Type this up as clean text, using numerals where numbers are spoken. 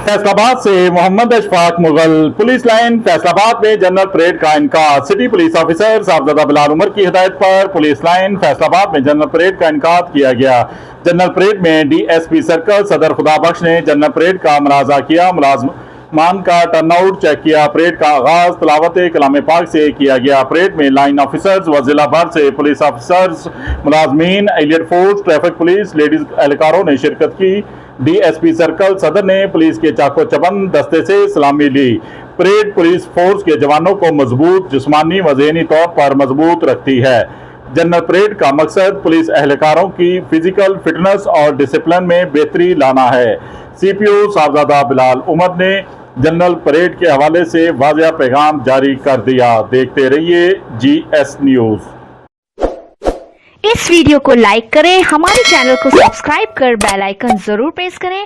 फैसलाबाद से Mohammad Ashfaq Mughal. Police line Faisalabad में general parade का इनकार। City police officer Sahibzada Bilal Umar की हिदायत पर पुलिस लाइन फैसलाबाद में जनरल परेड का इनकार किया गया। जनरल परेड में डीएसपी सर्कल सदर खुदाबख्श ने जनरल परेड का मुलाजा किया, मुलाजमान का टर्नआउट चेक किया। परेड का आगाज तिलावत कलाम पाक से किया गया। परेड में लाइन ऑफिसर्स व जिला भर से पुलिस ऑफिसर्स, मुलाजमीन, elite force, traffic police, ladies एहलकारों ने शिरकत की। डीएसपी सर्कल सदर ने पुलिस के चाको चबंद दस्ते से सलामी ली। परेड पुलिस फोर्स के जवानों को मजबूत जिस्मानी व ज़हनी तौर पर मजबूत रखती है। जनरल परेड का मकसद पुलिस एहलकारों की फिजिकल फिटनेस और डिसिप्लिन में बेहतरी लाना है। सीपीओ साहबजादा बिलाल उमर ने जनरल परेड के हवाले से वाज़िया पैगाम जारी कर दिया। देखते रहिए GS न्यूज़। इस वीडियो को लाइक करें, हमारे चैनल को सब्सक्राइब कर बेल आइकन जरूर प्रेस करें